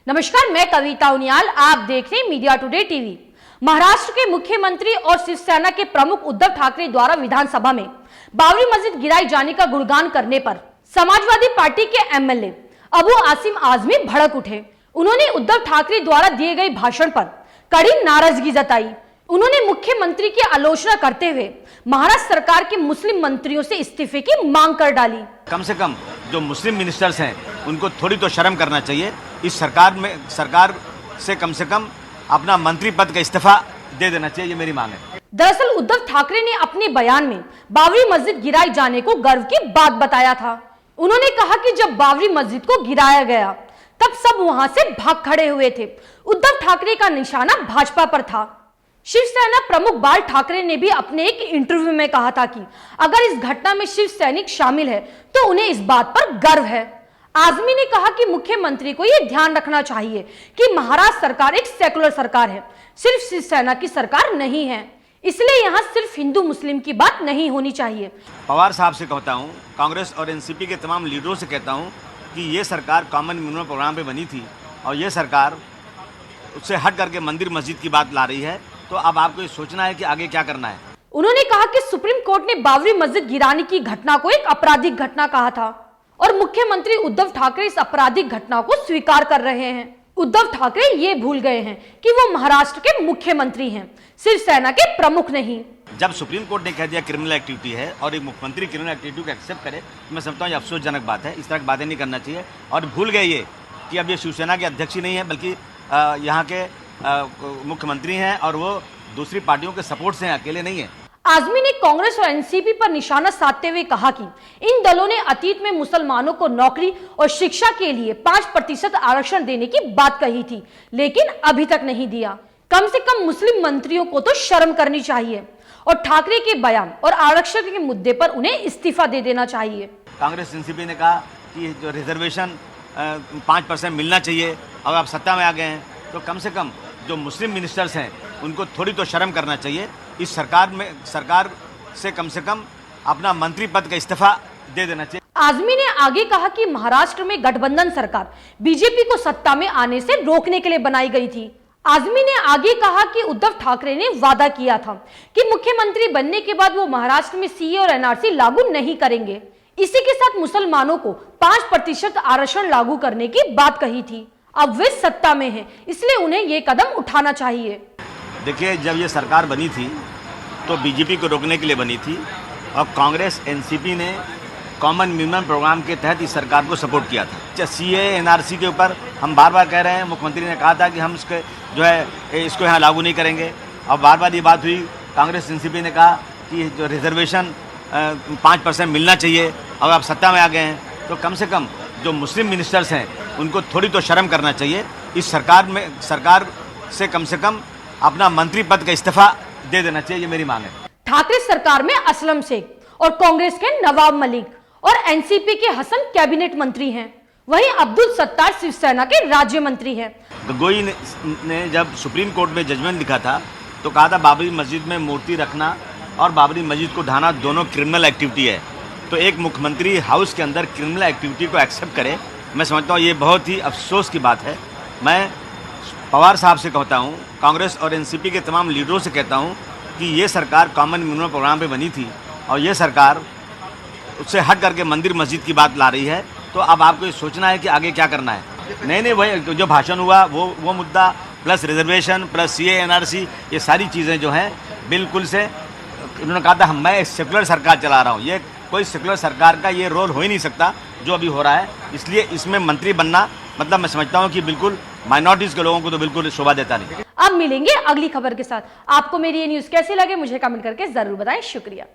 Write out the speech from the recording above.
नमस्कार, मैं कविता उनियाल, आप देख रहे हैं मीडिया टुडे टीवी। महाराष्ट्र के मुख्यमंत्री और शिवसेना के प्रमुख उद्धव ठाकरे द्वारा विधानसभा में बाबरी मस्जिद गिराई जाने का गुणगान करने पर समाजवादी पार्टी के एमएलए अबू आसिम आजमी भड़क उठे। उन्होंने उद्धव ठाकरे द्वारा दिए गए भाषण पर कड़ी नाराजगी जताई। उन्होंने मुख्यमंत्री की आलोचना करते हुए महाराष्ट्र सरकार के मुस्लिम मंत्रियों से इस्तीफे की मांग कर डाली। कम से कम जो मुस्लिम मिनिस्टर्स हैं उनको थोड़ी तो शर्म करना चाहिए। इस सरकार से कम अपना मंत्री पद का इस्तीफा दे देना चाहिए, ये मेरी मांग है। दरअसल उद्धव ठाकरे ने अपने बयान में बाबरी मस्जिद गिराई जाने को गर्व की बात बताया था। उन्होंने कहा कि जब बाबरी मस्जिद को गिराया गया तब सब वहां से भाग खड़े हुए थे। उद्धव ठाकरे का निशाना भाजपा पर था। शिवसेना प्रमुख बाल ठाकरे ने भी अपने एक इंटरव्यू में कहा था कि अगर इस घटना में शिव सैनिक शामिल है तो उन्हें इस बात पर गर्व है। आजमी ने कहा कि मुख्यमंत्री को यह ध्यान रखना चाहिए कि महाराष्ट्र सरकार एक सेकुलर सरकार है, सिर्फ शिवसेना की सरकार नहीं है, इसलिए यहाँ सिर्फ हिंदू मुस्लिम की बात नहीं होनी चाहिए। पवार साहब से कहता हूँ, कांग्रेस और एनसीपी के तमाम लीडरों से कहता हूँ कि ये सरकार कॉमन मिनिमम प्रोग्राम पे बनी थी और ये सरकार उससे हट करके मंदिर मस्जिद की बात ला रही है, तो अब आपको ये सोचना है कि आगे क्या करना है। उन्होंने कहा कि सुप्रीम कोर्ट ने बाबरी मस्जिद गिराने की घटना को एक आपराधिक घटना कहा था और मुख्यमंत्री उद्धव ठाकरे इस आपराधिक घटना को स्वीकार कर रहे हैं। उद्धव ठाकरे ये भूल गए हैं कि वो महाराष्ट्र के मुख्यमंत्री हैं, शिवसेना के प्रमुख नहीं। जब सुप्रीम कोर्ट ने कह दिया क्रिमिनल एक्टिविटी है और एक मुख्यमंत्री क्रिमिनल एक्टिविटी को एक्सेप्ट करे, तो मैं समझता हूँ ये अफसोसजनक बात है। इस तरह की बातें नहीं करना चाहिए। और भूल गए ये कि अब ये शिवसेना के अध्यक्ष ही नहीं है, बल्कि यहाँ के मुख्यमंत्री हैं और वो दूसरी पार्टियों के सपोर्ट से हैं, अकेले नहीं है। आजमी ने कांग्रेस और एनसीपी पर निशाना साधते हुए कहा कि इन दलों ने अतीत में मुसलमानों को नौकरी और शिक्षा के लिए 5% आरक्षण देने की बात कही थी, लेकिन अभी तक नहीं दिया। कम से कम मुस्लिम मंत्रियों को तो शर्म करनी चाहिए और ठाकरे के बयान और आरक्षण के मुद्दे पर उन्हें इस्तीफा दे देना चाहिए। कांग्रेस एनसीपी ने कहा कि जो रिजर्वेशन 5% मिलना चाहिए, अब आप सत्ता में आ गए हैं तो कम से कम जो मुस्लिम मिनिस्टर्स हैं उनको थोड़ी तो शर्म करना चाहिए। इस सरकार से कम अपना मंत्री पद का इस्तीफा दे देना चाहिए। आजमी ने आगे कहा कि महाराष्ट्र में गठबंधन सरकार बीजेपी को सत्ता में आने से रोकने के लिए बनाई गई थी। आजमी ने आगे कहा कि उद्धव ठाकरे ने वादा किया था कि मुख्यमंत्री बनने के बाद वो महाराष्ट्र में सीए और एनआरसी लागू नहीं करेंगे। इसी के साथ मुसलमानों को 5% आरक्षण लागू करने की बात कही थी। अब वे सत्ता में हैं, इसलिए उन्हें ये कदम उठाना चाहिए। देखिए, जब ये सरकार बनी थी तो बीजेपी को रोकने के लिए बनी थी और कांग्रेस एनसीपी ने कॉमन मिनिमम प्रोग्राम के तहत इस सरकार को सपोर्ट किया था। सीए एनआरसी के ऊपर हम बार बार कह रहे हैं, मुख्यमंत्री ने कहा था कि हम इसको यहाँ लागू नहीं करेंगे और बार बार ये बात हुई। कांग्रेस एनसीपी ने कहा कि जो रिजर्वेशन 5% मिलना चाहिए, अब आप सत्ता में आ गए हैं तो कम से कम जो मुस्लिम मिनिस्टर्स हैं उनको थोड़ी तो शर्म करना चाहिए। इस सरकार से कम अपना मंत्री पद का इस्तीफा दे देना चाहिए, ये मेरी मांग है। ठाकरे सरकार में असलम शेख और कांग्रेस के नवाब मलिक और एनसीपी के हसन कैबिनेट मंत्री हैं, वहीं अब्दुल सत्तार शिवसेना के राज्य मंत्री हैं। गोगोई ने जब सुप्रीम कोर्ट में जजमेंट लिखा था तो कहा था बाबरी मस्जिद में मूर्ति रखना और बाबरी मस्जिद को ढाना दोनों क्रिमिनल एक्टिविटी है। तो एक मुख्यमंत्री हाउस के अंदर क्रिमिनल एक्टिविटी को एक्सेप्ट करे, मैं समझता हूँ ये बहुत ही अफसोस की बात है। मैं पवार साहब से कहता हूँ, कांग्रेस और एनसीपी के तमाम लीडरों से कहता हूँ कि ये सरकार कॉमन मिनिमम प्रोग्राम पे बनी थी और ये सरकार उससे हट करके मंदिर मस्जिद की बात ला रही है, तो अब आपको ये सोचना है कि आगे क्या करना है। नहीं, वही जो भाषण हुआ वो मुद्दा plus reservation plus CA NRC, ये सारी चीज़ें जो हैं बिल्कुल से उन्होंने कहा था मैं एक सेकुलर सरकार चला रहा हूँ। ये कोई सेकुलर सरकार का ये रोल हो ही नहीं सकता जो अभी हो रहा है, इसलिए इसमें मंत्री बनना मतलब मैं समझता हूँ कि बिल्कुल माइनॉरिटीज के लोगों को तो बिल्कुल शोभा देता नहीं। अब मिलेंगे अगली खबर के साथ। आपको मेरी ये न्यूज़ कैसी लगे मुझे कमेंट करके जरूर बताएं। शुक्रिया।